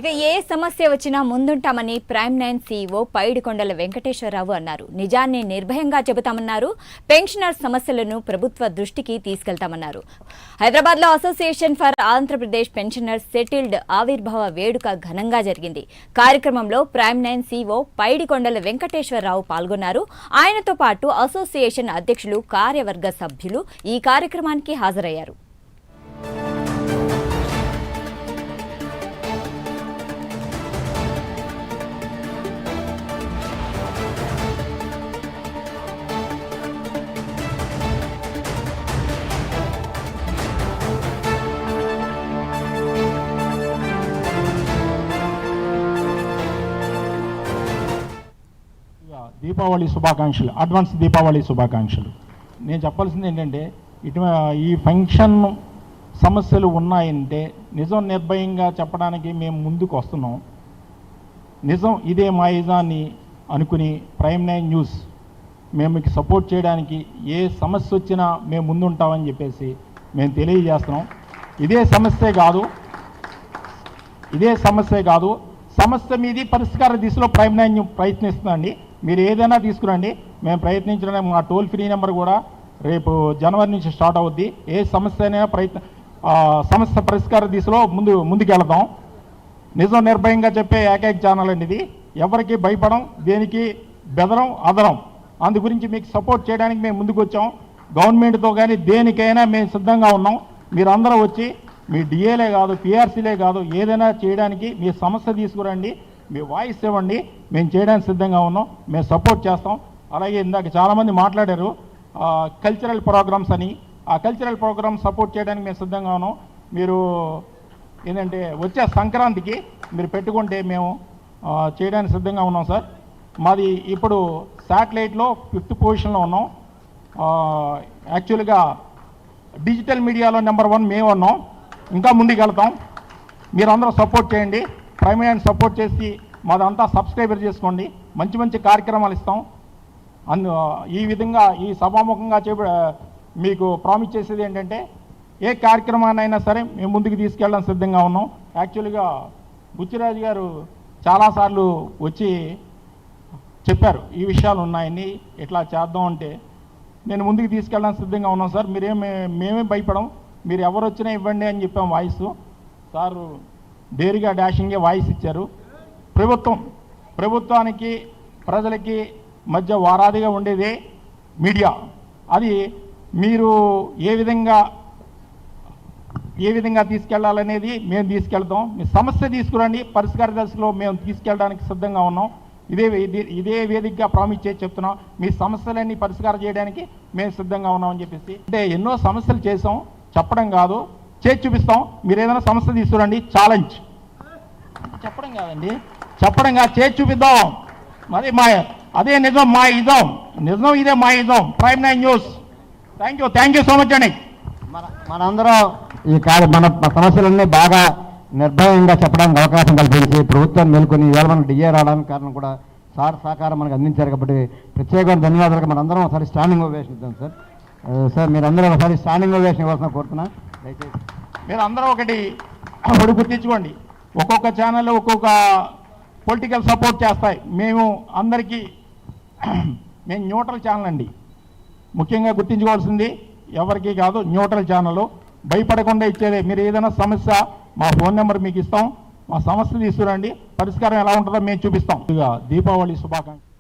ఇక ఏ సమస్య వచ్చినా ముందుంటామని ప్రైమ్9 సీఈఓ పైడికొండల వెంకటేశ్వరరావు అన్నారు. నిజాన్ని నిర్భయంగా చెబుతామన్నారు. పెన్షనర్స్ సమస్యలను ప్రభుత్వ దృష్టికి తీసుకెళ్తామన్నారు. హైదరాబాద్లో association for Andhra Pradesh pensioners settled ఆవిర్భావ వేడుక ఘనంగా జరిగింది. కార్యక్రమంలో ప్రైమ్9 సీఈఓ పైడికొండల వెంకటేశ్వరరావు పాల్గొన్నారు. ఆయనతో పాటు అసోసియేషన్ అధ్యక్షులు, కార్యవర్గ సభ్యులు ఈ కార్యక్రమానికి హాజరయ్యారు. దీపావళి శుభాకాంక్షలు, అడ్వాన్స్ దీపావళి శుభాకాంక్షలు. నేను చెప్పాల్సింది ఏంటంటే, ఈ ఫంక్షన్ సమస్యలు ఉన్నాయంటే నిజం నిర్భయంగా చెప్పడానికి మేము ముందుకు వస్తున్నాం. నిజం ఇదే మా ఇజాన్ని అనుకుని ప్రైమ్9 న్యూస్ మేము మీకు సపోర్ట్ చేయడానికి ఏ సమస్య వచ్చినా మేము ముందుంటామని చెప్పేసి మేము తెలియజేస్తున్నాం. ఇదే సమస్య కాదు, సమస్య మీది పరిష్కార దిశలో ప్రైమ్9 ప్రయత్నిస్తుందండి. మీరు ఏదైనా తీసుకురండి, మేము ప్రయత్నించడానికి మా టోల్ ఫ్రీ నెంబర్ కూడా రేపు జనవరి నుంచి స్టార్ట్ అవుద్ది. ఏ సమస్య అయినా సమస్య పరిష్కార దిశలో ముందుకెళ్దాం. నిజం నిర్భయంగా చెప్పే ఏకైక ఛానల్ అండి ఇది. ఎవరికి భయపడం, దేనికి బెదరం, అదరం. అందు గురించి మీకు సపోర్ట్ చేయడానికి మేము ముందుకు వచ్చాం. గవర్నమెంట్తో కానీ దేనికైనా మేము సిద్ధంగా ఉన్నాం. మీరందరూ వచ్చి మీ డిఏలే కాదు, పిఆర్సీలే కాదు, ఏదైనా చేయడానికి మీ సమస్య తీసుకురండి, మీ వాయిస్ ఇవ్వండి, మేము చేయడానికి సిద్ధంగా ఉన్నాం. మేము సపోర్ట్ చేస్తాం. అలాగే ఇందాక చాలామంది మాట్లాడారు కల్చరల్ ప్రోగ్రామ్స్ అని. ఆ కల్చరల్ ప్రోగ్రామ్స్ సపోర్ట్ చేయడానికి మేము సిద్ధంగా ఉన్నాం. మీరు ఏంటంటే వచ్చే సంక్రాంతికి మీరు పెట్టుకుంటే మేము చేయడానికి సిద్ధంగా ఉన్నాం సార్. మాది ఇప్పుడు శాటిలైట్లో 5th పొజిషన్లో ఉన్నాం. యాక్చువల్గా డిజిటల్ మీడియాలో నెంబర్ 1 మేము ఉన్నాం. ఇంకా ముందుకు వెళ్తాం. మీరందరూ సపోర్ట్ చేయండి. ప్రైమ్9 సపోర్ట్ చేసి మాదంతా సబ్స్క్రైబర్ చేసుకోండి. మంచి మంచి కార్యక్రమాలు ఇస్తాం. ఈ విధంగా ఈ సభాముఖంగా మీకు ప్రామిస్ చేసేది ఏంటంటే, ఏ కార్యక్రమాన్నైనా సరే మేము ముందుకు తీసుకెళ్ళడం సిద్ధంగా ఉన్నాం. యాక్చువల్గా బుచ్చిరాజు గారు చాలాసార్లు వచ్చి చెప్పారు ఈ విషయాలు ఉన్నాయని, ఇట్లా చేద్దాం అంటే నేను ముందుకు తీసుకెళ్ళడానికి సిద్ధంగా ఉన్నాం సార్. మేమే భయపడం, మీరు ఎవరు వచ్చినా ఇవ్వండి అని చెప్పాం వాయిస్. సారు డేరిగా డాషింగే వాయిస్ ఇచ్చారు. ప్రభుత్వానికి ప్రజలకి మధ్య వారాదిగా ఉండేదే మీడియా. అది మీరు ఏ విధంగా తీసుకెళ్లాలనేది మేము తీసుకెళ్తాం. మీ సమస్య తీసుకురండి, పరిష్కార దశలో మేము తీసుకెళ్ళడానికి సిద్ధంగా ఉన్నాం. ఇదే వేదికగా ప్రామిస్ చేసి చెప్తున్నాం. మీ సమస్యలన్నీ పరిష్కారం చేయడానికి మేము సిద్ధంగా ఉన్నామని చెప్పేసి. అంటే ఎన్నో సమస్యలు చేసాం, చెప్పడం కాదు చేసి చూపిస్తాం. మీరు ఏదైనా సమస్య తీసుకురండి, ఛాలెంజ్. చెప్పడం కాదండి, చెప్పడం కాదు, చేసి చూపిద్దాం. అదే నిజం, మా ఇజం. నిజం ఇదే మా ఇజం. Prime nine News. Thank you so much అండి. మనందరం మన సమస్యలన్నీ బాగా నిర్భయంగా చెప్పడానికి అవకాశం కల్పించి ప్రభుత్వం మేల్కొని ఇవాళ మనకు డిఏ రావడానికి కారణం కూడా సార్ సహకారం మనకు అందించారు. కాబట్టి ప్రత్యేకమైన ధన్యవాదాలు. మనందరం ఒకసారి స్టాండింగ్ ఓవేషన్ ఇద్దాం సార్. సార్ మీరందరూ ఒకసారి స్టాండింగ్ ఓవేషన్ ఇవ్వాల్సిన కోరుతున్నా. దయచేసి మీరు అందరూ ఒకటి గుర్తించుకోండి, ఒక్కొక్క ఛానల్ ఒక్కొక్క పొలిటికల్ సపోర్ట్ చేస్తాయి. మేము న్యూట్రల్ ఛానల్ అండి. ముఖ్యంగా గుర్తించుకోవాల్సింది ఎవరికి కాదు, న్యూట్రల్ ఛానల్. భయపడకుండా ఇచ్చేదే. మీరు ఏదైనా సమస్య మా ఫోన్ నెంబర్ మీకు ఇస్తాం. మా సమస్య తీసుకురండి, పరిష్కారం ఎలా ఉంటుందో మేము చూపిస్తాం. ఇక దీపావళి శుభాకాంక్షలు.